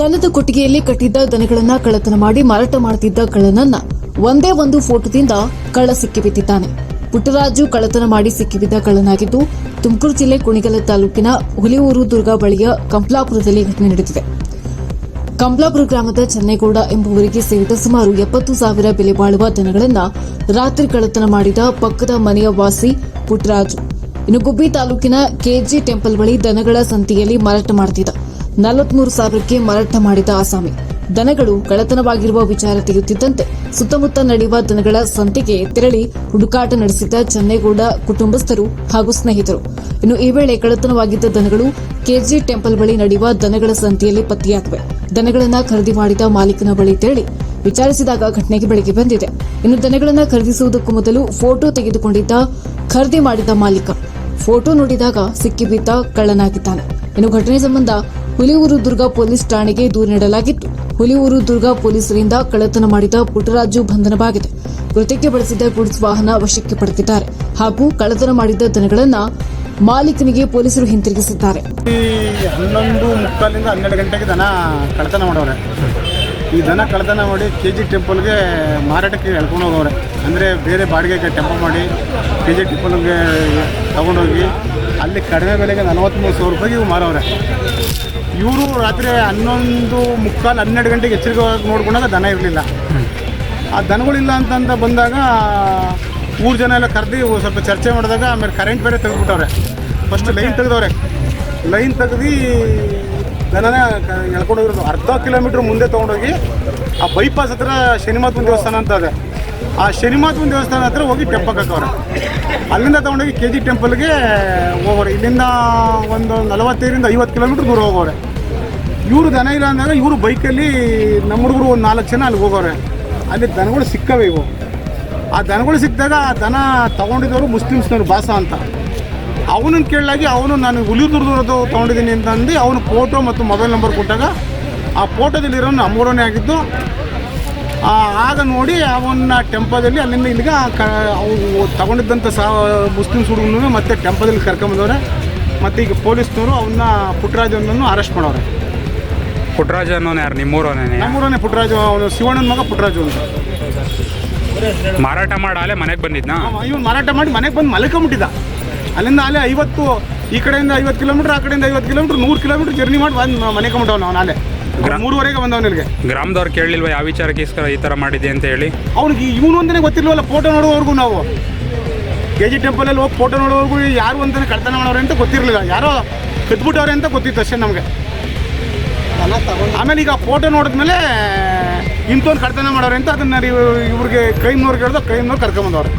ದನದ ಕೊಟ್ಟಿಗೆಯಲ್ಲಿ ಕಟ್ಟಿದ್ದ ದನಗಳನ್ನ ಕಳ್ಳತನ ಮಾಡಿ ಮಾರಾಟ ಮಾಡುತ್ತಿದ್ದ ಕಳ್ಳನನ್ನ ಒಂದೇ ಒಂದು ಫೋಟೋದಿಂದ ಕಳ್ಳ ಸಿಕ್ಕಿಬಿದ್ದಿದ್ದಾನೆ. ಪುಟ್ಟರಾಜು ಕಳ್ಳತನ ಮಾಡಿ ಸಿಕ್ಕಿಬಿದ್ದ ಕಳ್ಳನಾಗಿದ್ದು, ತುಮಕೂರು ಜಿಲ್ಲೆ ಕುಣಿಗಲ ತಾಲೂಕಿನ ಹುಲಿಯೂರು ದುರ್ಗ ಬಳಿಯ ಕಂಪ್ಲಾಪುರದಲ್ಲಿ ಘಟನೆ ನಡೆದಿದೆ. ಕಂಪ್ಲಾಪುರ ಗ್ರಾಮದ ಚೆನ್ನೇಗೌಡ ಎಂಬುವರಿಗೆ ಸೇರಿದ ಸುಮಾರು 70,000 ಬೆಲೆ ಬಾಳುವ ದನಗಳನ್ನು ರಾತ್ರಿ ಕಳ್ಳತನ ಮಾಡಿದ ಪಕ್ಕದ ಮನೆಯ ವಾಸಿ ಪುಟ್ಟರಾಜು. ಇನ್ನು ಗುಬ್ಬಿ ತಾಲೂಕಿನ ಕೆಜಿ ಟೆಂಪಲ್ ಬಳಿ ದನಗಳ ಸಂತೆಯಲ್ಲಿ ಮಾರಾಟ ಮಾಡುತ್ತಿದ್ದ 43,000ಕ್ಕೆ ಮಾರಾಟ ಮಾಡಿದ ಆಸಾಮಿ. ದನಗಳು ಕಳ್ಳತನವಾಗಿರುವ ವಿಚಾರ ತಿಳಿಯುತ್ತಿದ್ದಂತೆ ಸುತ್ತಮುತ್ತ ನಡೆಯುವ ದನಗಳ ಸಂತೆಗೆ ತೆರಳಿ ಹುಡುಕಾಟ ನಡೆಸಿದ್ದ ಚೆನ್ನೇಗೌಡ ಕುಟುಂಬಸ್ಥರು ಹಾಗೂ ಸ್ನೇಹಿತರು. ಇನ್ನು ಈ ವೇಳೆ ಕಳ್ಳತನವಾಗಿದ್ದ ದನಗಳು ಕೆಜಿ ಟೆಂಪಲ್ ಬಳಿ ನಡೆಯುವ ದನಗಳ ಸಂತೆಯಲ್ಲಿ ಪತ್ತೆಯಾಗಿವೆ. ದನಗಳನ್ನು ಖರೀದಿ ಮಾಡಿದ ಮಾಲೀಕನ ಬಳಿ ತೆರಳಿ ವಿಚಾರಿಸಿದಾಗ ಘಟನೆಗೆ ಬೆಳಕಿಗೆ ಬಂದಿದೆ. ಇನ್ನು ದನಗಳನ್ನು ಖರೀದಿಸುವುದಕ್ಕೂ ಮೊದಲು ಫೋಟೋ ತೆಗೆದುಕೊಂಡಿದ್ದ ಖರೀದಿ ಮಾಡಿದ ಮಾಲೀಕ ಫೋಟೋ ನೋಡಿದಾಗ ಸಿಕ್ಕಿಬಿದ್ದ ಕಳ್ಳನಾಗಿದ್ದಾನೆ. ಇನ್ನು ಘಟನೆ ಸಂಬಂಧ ಹುಲಿಯೂರು ದುರ್ಗ ಪೊಲೀಸ್ ಠಾಣೆಗೆ ದೂರು ನೀಡಲಾಗಿದ್ದು, ಹುಲಿಯೂರು ದುರ್ಗ ಪೊಲೀಸರಿಂದ ಕಳ್ಳತನ ಮಾಡಿದ ಪುಟ್ಟರಾಜು ಬಂಧನವಾಗಿದೆ. ಕೃತ್ಯಕ್ಕೆ ಬಳಸಿದ್ದ ಗೂಡ್ಸ್ ವಾಹನ ವಶಕ್ಕೆ ಪಡೆದಿದ್ದಾರೆ ಹಾಗೂ ಕಳ್ಳತನ ಮಾಡಿದ್ದ ದನಗಳನ್ನು ಮಾಲೀಕನಿಗೆ ಪೊಲೀಸರು ಹಿಂತಿರುಗಿಸಿದ್ದಾರೆ. 11:45 12 ಗಂಟೆಗೆ ದನ ಕಳ್ಳತನ ಮಾಡವ್ರೆ. ಈ ದನ ಕಳ್ಳತನ ಮಾಡಿ ಕೆಜಿ ಟೆಂಪಲ್ಗೆ ಮಾರಾಟಕ್ಕೆ ಎಳ್ಕೊಂಡು ಹೋಗವ್ರೆ. ಅಂದರೆ ಬೇರೆ ಬಾಡಿಗೆಗೆ ಟೆಂಪೋ ಮಾಡಿ ಕೆಜಿ ಟೆಂಪಲ್ಗೆ ತಗೊಂಡೋಗಿ ಅಲ್ಲಿ ಕಡಿಮೆ ಬೆಲೆಗೆ 43,000 ರೂಪಾಯಿಗೆ ಇವು ಮಾರವ್ರೆ. ಇವರು ರಾತ್ರಿ 11:45 12 ಗಂಟೆಗೆ ಎಚ್ಚರಿಕೆ ನೋಡ್ಕೊಂಡಾಗ ದನ ಇರಲಿಲ್ಲ. ಆ ದನಗಳಿಲ್ಲ ಅಂತ ಬಂದಾಗ ಊರು ಜನ ಎಲ್ಲ ಕರೆದು ಸ್ವಲ್ಪ ಚರ್ಚೆ ಮಾಡಿದಾಗ ಆಮೇಲೆ ಕರೆಂಟ್ ಬೇರೆ ತೆಗೆದುಬಿಟ್ಟವ್ರೆ. ಫಸ್ಟ್ ಲೈನ್ ತೆಗೆದವ್ರೆ. ಲೈನ್ ತೆಗೆದು ದನನ ಎಳ್ಕೊಂಡೋಗಿರೋದು ಅರ್ಧ ಕಿಲೋಮೀಟ್ರ್ ಮುಂದೆ ತೊಗೊಂಡೋಗಿ ಆ ಬೈಪಾಸ್ ಹತ್ರ ಶನಿಮಾತ್ಮನ ದೇವಸ್ಥಾನ ಅಂತ ಇದೆ. ಆ ಶನಿಮಾತ್ಮನ ದೇವಸ್ಥಾನ ಹತ್ರ ಹೋಗಿ ಟೆಂಪಕ್ಕೆ ಹಾಕವ್ರೆ. ಅಲ್ಲಿಂದ ತೊಗೊಂಡೋಗಿ ಕೆಜಿ ಟೆಂಪಲ್ಗೆ ಹೋಗೋರೆ. ಇಲ್ಲಿಂದ ಒಂದು 45ರಿಂದ 50 ಕಿಲೋಮೀಟ್ರ್ ದೂರ ಹೋಗೋರೆ. ಇವರು ದನ ಇಲ್ಲ ಅಂದಾಗ ಇವರು ಬೈಕಲ್ಲಿ ನಮ್ಮ ಹುಡುಗರು ಒಂದು 4 ಜನ ಅಲ್ಲಿಗೆ ಹೋಗೋರೆ. ಅಲ್ಲಿ ದನಗಳು ಸಿಕ್ಕವೆ ಇವು. ಆ ದನಗಳು ಸಿಕ್ಕಿದಾಗ ಆ ದನ ತೊಗೊಂಡಿದ್ದವರು ಮುಸ್ಲಿಮ್ಸ್ನವ್ರು ಬಾಸ ಅಂತ. ಅವನನ್ನು ಕೇಳಲಾಗಿ ಅವನು ನಾನು ಹುಲಿದುರ್ದು ತೊಗೊಂಡಿದ್ದೀನಿ ಅಂತಂದು ಅವನು ಫೋಟೋ ಮತ್ತು ಮೊಬೈಲ್ ನಂಬರ್ ಕೊಟ್ಟಾಗ ಆ ಫೋಟೋದಲ್ಲಿರೋ ನಮ್ಮೂರನೇ ಆಗಿದ್ದು. ಆಗ ನೋಡಿ ಅವನ್ನ ಟೆಂಪೋದಲ್ಲಿ ಅಲ್ಲಿಂದ ಇಲ್ಲಿಗೆ ಅವು ತಗೊಂಡಿದ್ದಂಥ ಮುಸ್ಲಿಮ್ಸ್ ಹುಡುಗನೂ ಮತ್ತೆ ಟೆಂಪೋದಲ್ಲಿ ಕರ್ಕೊಂಬಂದವ್ರೆ. ಮತ್ತು ಈಗ ಪೊಲೀಸ್ನವರು ಅವನ್ನ ಪುಟ್ಟರಾಜನನ್ನು ಅರೆಸ್ಟ್ ಮಾಡವ್ರೆ. ಪುಟ್ಟರಾಜು ಅನ್ನೋನು ಯಾರು? ನಮ್ಮೂರನೇ ಪುಟ್ಟರಾಜು. ಅವನು ಶಿವಣ್ಣನ ಮಗ ಪುಟ್ಟರಾಜು ಅಂತ. ಮಾರಾಟ ಮಾಡಿ ಅಲ್ಲೇ ಮನೆಗೆ ಬಂದಿದ್ನಾ? ಇವನು ಮಾರಾಟ ಮಾಡಿ ಮನೆಗೆ ಬಂದು ಮಲ್ಕೊಂಬಿಟ್ಟಿದ್ದ. ಅಲ್ಲಿಂದ ಅಲ್ಲೇ 50 ಈ ಕಡೆಯಿಂದ 50 ಕಿಲೋಮೀಟ್ರ್, ಆ ಕಡೆಯಿಂದ 50 ಕಿಲೋಮೀಟ್ರ್, 100 ಕಿಲೋಮೀಟ್ರ್ ಜರ್ನಿ ಮಾಡಿ ಬಂದು ಮನೆಕೊಂಬಿಟ್ಟವನು. ಅವನು ಅಲ್ಲೇ 3:30ಗೆ ಬಂದವನು ಇಲ್ಲಿಗೆ. ಗ್ರಾಮದವ್ರು ಕೇಳಲಿಲ್ವ ಯಾವ ವಿಚಾರಕ್ಕೋಸ್ಕರ ಈ ಥರ ಮಾಡಿದೆ ಅಂತ ಹೇಳಿ? ಅವ್ನಿಗೆ ಇವನು ಅಂತಲೇ ಗೊತ್ತಿಲ್ವಲ್ಲ. ಫೋಟೋ ನೋಡುವವರೆಗೂ ನಾವು ಕೆಜಿ ಟೆಂಪಲಲ್ಲಿ ಹೋಗಿ ಫೋಟೋ ನೋಡೋವರೆಗೂ ಯಾರು ಅಂತಲೇ ಕಳ್ತನ ಮಾಡೋರೆ ಅಂತ ಗೊತ್ತಿರಲಿಲ್ಲ. ಯಾರೋ ಕದ್ಬಿಟ್ಟವ್ರೆ ಅಂತ ಗೊತ್ತಿತ್ತು ಅಷ್ಟೇ ನಮಗೆ. ಆಮೇಲೆ ಈಗ ಫೋಟೋ ನೋಡಿದ್ಮೇಲೆ ಇಂಥವ್ರು ಕಳ್ತನ ಮಾಡೋರೆ ಅಂತ ಅದನ್ನು ಇವ್ರಿಗೆ ಕ್ರೈಮ್ನವ್ರಿಗೆ ಹೇಳಿದ ಕ್ರೈಮ್ನವ್ರು ಕರ್ಕೊಂಬಂದವ್ರೆ.